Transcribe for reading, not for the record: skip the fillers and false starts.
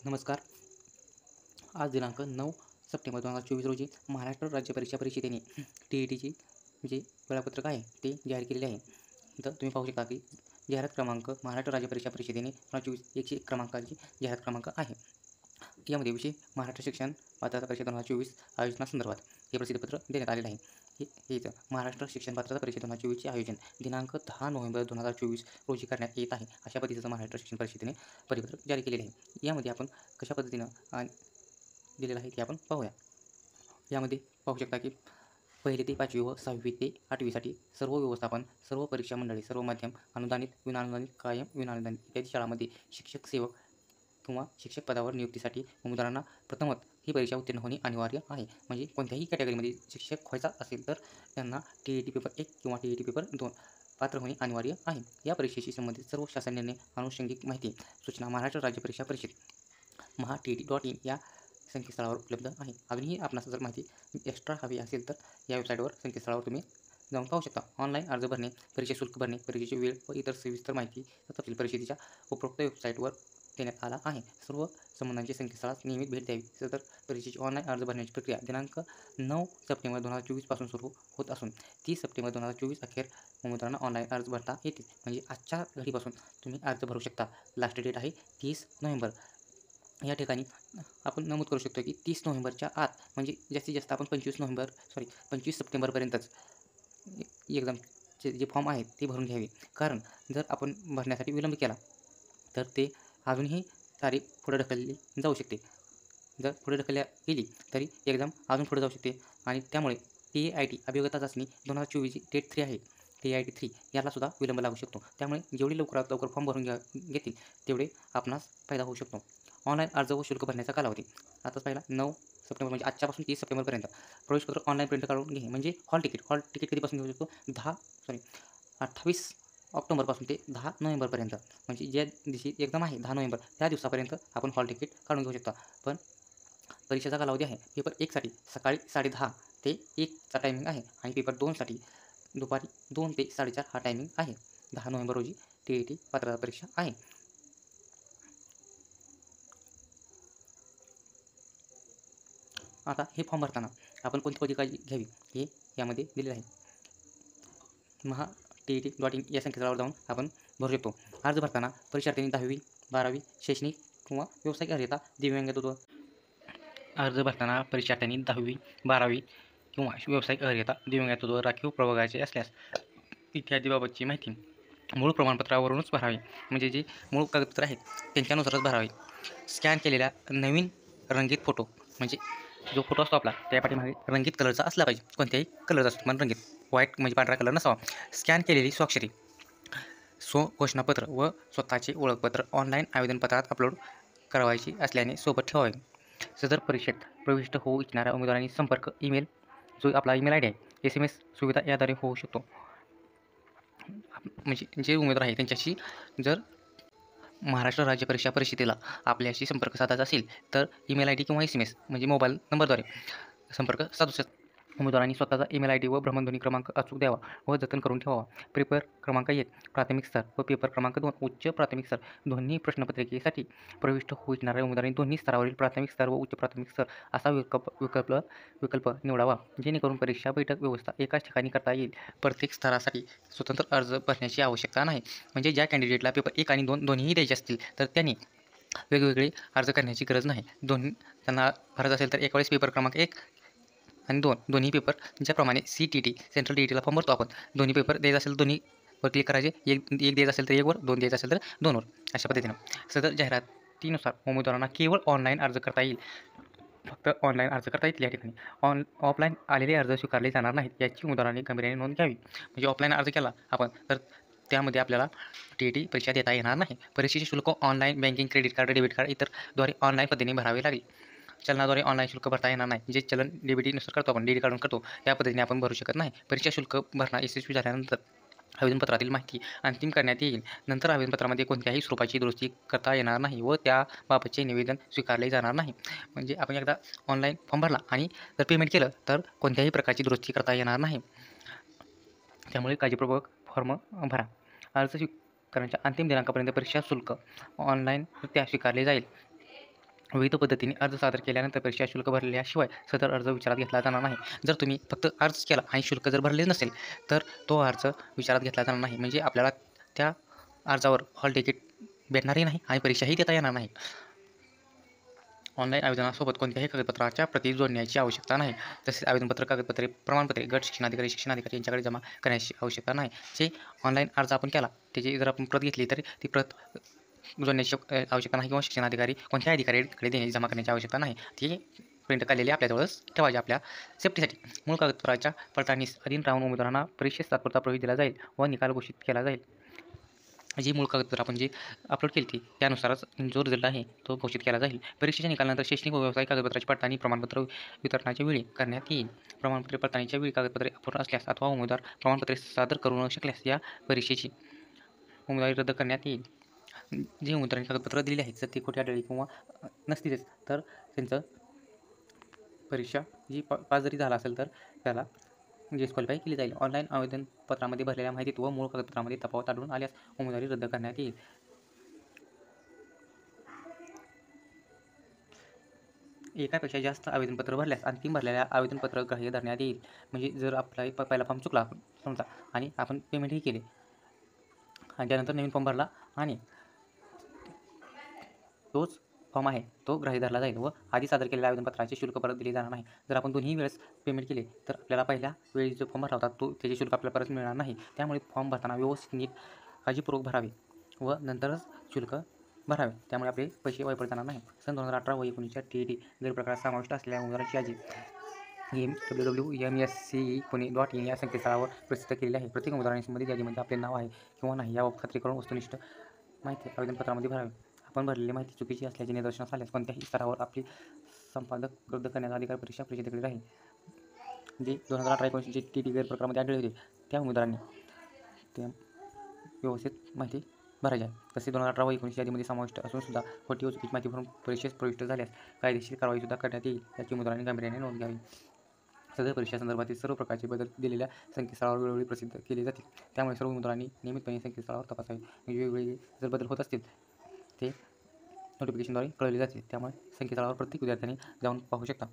नमस्कार. आज दिनांक 9 सप्टेंबर 2024 रोजी महाराष्ट्र राज्य परीक्षा परिषदेने TETची जे वेळापत्रक आहे ते जाहीर केलेले आहे. इथं तुम्ही पाहू शकता की जाहिरात क्रमांक महाराष्ट्र राज्य परीक्षा परिषदेने 2024 101 क्रमांकाची जाहिरात क्रमांक आहे. यामध्ये विषय महाराष्ट्र शिक्षण पात्रता परीक्षा 2024 आयोजनासंदर्भात हे प्रसिद्धीपत्र देण्यात आलेलं आहे. हेच महाराष्ट्र शिक्षण पात्रता परीक्षा 2024चे आयोजन दिनांक 10 नोव्हेंबर 2024 रोजी करण्यात येत आहे. अशा पद्धतीचं महाराष्ट्र शिक्षण परिषदेने परिपत्रक जारी केलेले आहे. यामध्ये आपण कशा पद्धतीनं दिलेलं आहे ते आपण पाहूया. यामध्ये पाहू शकता की 1ली ते 5वी व 6वी ते 8वीसाठी सर्व व्यवस्थापन, सर्व परीक्षा मंडळे, सर्व माध्यम, अनुदानित, विनाअनुदानित, कायम, विनाअनुदानित इत्यादी शाळांमध्ये शिक्षक सेवक किंवा शिक्षक पदावर नियुक्तीसाठी उमेदवारांना प्रथमतः ही परीक्षा उत्तीर्ण होणे अनिवार्य आहे. म्हणजे कोणत्याही कॅटेगरीमध्ये शिक्षक व्हायचा असेल तर त्यांना TET पेपर 1 किंवा TET पेपर 2 पात्र होणे अनिवार्य आहे. या परीक्षेशी संबंधित सर्व शासन निर्णय, अनुषंगिक माहिती, सूचना महाराष्ट्र राज्य परीक्षा परिषद maha.tet.in या संकेतस्थळावर उपलब्ध आहे. अजूनही आपणास जर माहिती एक्स्ट्रा हवी असेल तर या वेबसाईटवर संकेतस्थळावर तुम्ही जाऊन पाहू शकता. ऑनलाईन अर्ज भरणे, परीक्षा शुल्क भरणे, परीक्षेची वेळ व इतर सविस्तर माहिती तपशील परिषदेच्या उपरोक्त वेबसाईटवर देण्यात आला आहे. सर्व संबंधांची संकेतस्थळास नियमित भेट द्यावी. सदर परीक्षेची ऑनलाईन अर्ज भरण्याची प्रक्रिया दिनांक 9 सप्टेंबर 2024 पासून सुरू होत असून 30 सप्टेंबर 2024 अखेर उमेदवारांना ऑनलाईन अर्ज भरता येतील. म्हणजे आजच्या घडीपासून तुम्ही अर्ज भरू शकता. लास्ट डेट आहे 30 नोव्हेंबर. या ठिकाणी आपण नमूद करू शकतो की 30 नोव्हेंबरच्या आत म्हणजे जास्तीत जास्त आपण 25 सप्टेंबरपर्यंतच एक्झामचे जे फॉर्म आहेत ते भरून घ्यावे. कारण जर आपण भरण्यासाठी विलंब केला तर ते अजूनही तारीख पुढे ढकलली जाऊ शकते. जर पुढे ढकलल्या गेली तरी एक्झाम अजून पुढे जाऊ शकते आणि त्यामुळे TIT अभियोग्यता चाचणी 2024 डेट 3 आहे. TIT 3 यालासुद्धा विलंब लागू शकतो. त्यामुळे जेवढे लवकरात लवकर फॉर्म भरून घेतील तेवढे आपणास फायदा होऊ शकतो. ऑनलाईन अर्ज व शुल्क भरण्याचा कालावधी आताच पाहिला 9 सप्टेंबर म्हणजे आजच्यापासून 30 सप्टेंबरपर्यंत. प्रवेशपत्र ऑनलाईन प्रिंट काढून घे म्हणजे हॉल तिकीट कधीपासून घेऊ शकतो 28 ऑक्टोबरपासून ते 10 नोव्हेंबरपर्यंत. म्हणजे ज्या दिवशी एक्झाम आहे 10 नोव्हेंबर त्या दिवसापर्यंत आपण हॉल तिकीट काढून घेऊ शकता. पण परीक्षेचा कालावधी आहे पेपर 1साठी सकाळी 10:30 ते 1चा टायमिंग आहे आणि पेपर 2साठी दुपारी 2 ते 4:30 हा टायमिंग आहे. 10 नोव्हेंबर रोजी TET पात्रता परीक्षा आहे. आता हे फॉर्म भरताना आपण कोणती काळजी घ्यावी हे यामध्ये दिलेलं आहे. maha.tet.in या संकेतस्थळावर जाऊन आपण भरू शकतो. अर्ज भरताना परीक्षार्थ्यांनी 10वी, 12वी शैक्षणिक किंवा व्यावसायिक अर्हता दिव्यांगत्व अर्ज भरताना परीक्षार्थ्यांनी 10वी, 12वी किंवा व्यावसायिक अर्हता दिव्यांगत्व राखीव प्रवर्गाचे असल्यास इत्यादीबाबतची माहिती मूळ प्रमाणपत्रावरूनच भरावी. म्हणजे जे मूळ कागदपत्र आहेत त्यांच्यानुसारच भरावे. स्कॅन केलेला नवीन रंगीत फोटो म्हणजे जो फोटो असतो आपला त्या पाठीमागे रंगीत कलरचा असला पाहिजे. कोणत्याही कलरचा असतो पण रंगीत व्हाईट म्हणजे पांढरा कलर नसावा. स्कॅन केलेली स्वाक्षरी, स्वघोषणापत्र व स्वतःचे ओळखपत्र ऑनलाईन आवेदनपत्रात अपलोड करावायची असल्याने सोबत ठेवावे. सदर परीक्षेत प्रविष्ट होऊ इच्छिणाऱ्या उमेदवारांनी संपर्क ईमेल जो आपला ईमेल ID आहे SMS सुविधा याद्वारे होऊ शकतो. म्हणजे जे उमेदवार आहे त्यांच्याशी जर महाराष्ट्र राज्य परीक्षा परिषदेला आपल्याशी संपर्क साधायचा असेल तर ईमेल ID किंवा SMS म्हणजे मोबाईल नंबरद्वारे संपर्क साधू शकतो. उमेदवारांनी स्वतःचा ईमेल ID व भ्रमणध्वनी क्रमांक अचूक द्यावा व जतन करून ठेवावा. पेपर क्रमांक 1 प्राथमिक स्तर व पेपर क्रमांक 2 उच्च प्राथमिक स्तर दोन्ही प्रश्नपत्रिकेसाठी प्रविष्ट होऊ इच्छिणाऱ्या उमेदवारांनी दोन्ही स्तरावरील प्राथमिक स्तर व उच्च प्राथमिक स्तर असा विकल्प निवडावा. जेणेकरून परीक्षा बैठक व्यवस्था एकाच ठिकाणी करता येईल. प्रत्येक स्तरासाठी स्वतंत्र अर्ज भरण्याची आवश्यकता नाही. म्हणजे ज्या कॅन्डिडेटला पेपर 1 आणि 2 दोन्हीही द्यायचे असतील तर त्यांनी वेगवेगळे अर्ज करण्याची गरज नाही. त्यांना भरायचं असेल तर एका वेळेस पेपर क्रमांक 1 आणि 2 दोन्ही पेपर ज्याप्रमाणे CTT सेंट्रल TETला फॉर्म भरतो आपण दोन्ही पेपर द्यायचं असेल दोन्हीवर क्लिक करायचे. एक द्यायचं असेल तर 1वर, 2 द्यायचं असेल तर 2वर अशा पद्धतीनं. सदर जाहिरातीनुसार उमेदवारांना केवळ ऑनलाईन अर्ज करता येईल. फक्त ऑनलाईन अर्ज करता येतील. या ठिकाणी ऑफलाईन आलेले अर्ज स्वीकारले जाणार नाहीत याची उमेदवारांनी गंभीर्याने नोंद घ्यावी. म्हणजे ऑफलाईन अर्ज केला आपण तर त्यामध्ये आपल्याला TET परीक्षा देता येणार नाही. परीक्षेचे शुल्क online banking, credit card, debit card इतरद्वारे ऑनलाईन पद्धतीने भरावे लागेल. चलनाद्वारे ऑनलाईन शुल्क भरता येणार नाही. जे चलन DBTनुसार करतो आपण DD काढून करतो त्या पद्धतीने आपण भरू शकत नाही. परीक्षा शुल्क भरणा यशस्वी झाल्यानंतर आवेदनपत्रातील माहिती अंतिम करण्यात येईल. नंतर आवेदनपत्रामध्ये कोणत्याही स्वरूपाची दुरुस्ती करता येणार नाही व त्याबाबतचे निवेदन स्वीकारले जाणार नाही. म्हणजे आपण एकदा ऑनलाईन फॉर्म भरला आणि जर पेमेंट केलं तर कोणत्याही प्रकारची दुरुस्ती करता येणार नाही. त्यामुळे काळजीपूर्वक फॉर्म भरा. अर्ज स्वीकारण्याच्या अंतिम दिनांकापर्यंत परीक्षा शुल्क ऑनलाईनरित्या स्वीकारले जाईल. विविध पद्धतीने अर्ज सादर केल्यानंतर परीक्षा शुल्क भरल्याशिवाय सदर अर्ज विचारात घेतला जाणार नाही. जर तुम्ही फक्त अर्ज केला आणि शुल्क जर भरले नसेल तर तो अर्ज विचारात घेतला जाणार नाही. म्हणजे आपल्याला त्या अर्जावर हॉल तिकीट भेटणारही नाही आणि परीक्षाही देता येणार नाही. ऑनलाईन आवेदनासोबत कोणत्याही कागदपत्राच्या प्रती जोडण्याची आवश्यकता नाही. तसेच आवेदनपत्र, कागदपत्रे, प्रमाणपत्रे गट शिक्षणाधिकारी यांच्याकडे जमा करण्याची आवश्यकता नाही. जे ऑनलाईन अर्ज आपण केला त्याची जर आपण प्रत घेतली तर ती प्रत जोडण्याची आवश्यकता नाही किंवा शिक्षणाधिकारी कोणत्याही अधिकाऱ्याकडे देण्याची जमा करण्याची आवश्यकता नाही. ती प्रिंट काढलेली आपल्याजवळच ठेवायची आपल्या सेफ्टीसाठी. मूळ कागदपत्राच्या पडताळणीस अधीन राहून उमेदवारांना परीक्षेस तात्पुरता प्रवेश दिला जाईल व निकाल घोषित केला जाईल. जी मूळ कागदपत्र आपण जी अपलोड केली ती त्यानुसारच जो रिझल्ट आहे तो घोषित केला जाईल. परीक्षेच्या निकालानंतर शैक्षणिक व व्यावसायिक कागदपत्राची पडताळणी प्रमाणपत्र वितरणाच्या वेळी करण्यात येईल. प्रमाणपत्रे पडताळणीच्या वेळी कागदपत्रे अपूर्ण असल्यास अथवा उमेदवार प्रमाणपत्रे सादर करू न शकल्यास या परीक्षेची उमेदवारी रद्द करण्यात येईल. जे उमेदवारांनी कागदपत्र दिलेली आहेत जर ती खोटी आढळली किंवा नसतीलच तर त्यांचं परीक्षा जी पास जरी झाला असेल तर त्याला डिस्क्वालिफाय केली जाईल. ऑनलाईन आवेदनपत्रामध्ये भरलेल्या माहितीत व मूळ कागदपत्रामध्ये तफावत आढळून आल्यास उमेदवारी रद्द करण्यात येईल. एकापेक्षा जास्त आवेदनपत्र भरल्यास अंतिम भरलेल्या आवेदनपत्र ग्राह्य धरण्यात येईल. म्हणजे जर आपला पहिला फॉर्म चुकला समजा आणि आपण पेमेंटही केले आणि त्यानंतर नवीन फॉर्म भरला आणि तोच फॉर्म आहे तो ग्राह्य धरला जाईल व आधी सादर केलेल्या आवेदनपत्राचे शुल्क परत दिले जाणार नाही. जर आपण दोन्ही वेळेस पेमेंट केले तर आपल्याला पहिल्या वेळी जो फॉर्म भरला होता तो त्याचे शुल्क आपल्याला परत मिळणार नाही. त्यामुळे फॉर्म भरताना व्यवस्थित नीट काळजीपूर्वक भरावे व नंतरच शुल्क भरावे. त्यामुळे आपले पैसे वाया जाणार नाही. सन 2018 व 19च्या TET गैरप्रकारात समाविष्ट असलेल्या उमेदवारांची यादी www.msce.pune.in या संकेतस्थळावर प्रसिद्ध केलेली आहे. प्रत्येक उमेदवाराने संबंधित यादीमध्ये आपले नाव आहे किंवा नाही याबाबत खात्री करून वस्तुनिष्ठ माहिती आवेदनपत्रामध्ये भरावी. आपण भरलेली माहिती चुकीची असल्याचे निदर्शनास आल्यास कोणत्याही स्तरावर आपली संपादक रद्द करण्याचा अधिकार परीक्षा परिषदेकडे राहील. जे 2018-19चे TET गैरप्रकारामध्ये आढळले होते त्या उमेदवारांनी ते व्यवस्थित माहिती भरायची आहे. तसे 2018 व 19 यादीमध्ये समाविष्ट असून सुद्धा खोटी व चुकीची माहिती भरून परीक्षेस प्रविष्ट झाल्यास कायदेशीर कारवाईसुद्धा करण्यात येईल. याची उमेदवारांनी गांभीर्याने नोंद घ्यावी. सदर परीक्षासंदर्भातील सर्व प्रकारचे बदल दिलेल्या संकेतस्थळावर वेळोवेळी प्रसिद्ध केले जातील. त्यामुळे सर्व उमेदवारांनी नियमितपणे संकेतस्थळावर तपासावे. वेगवेगळे जर बदल होत असतील ते नोटिफिकेशनद्वारे कळवले जाते. त्यामुळे संकेतस्थळावर प्रत्येक विद्यार्थ्यांनी जाऊन पाहू शकता.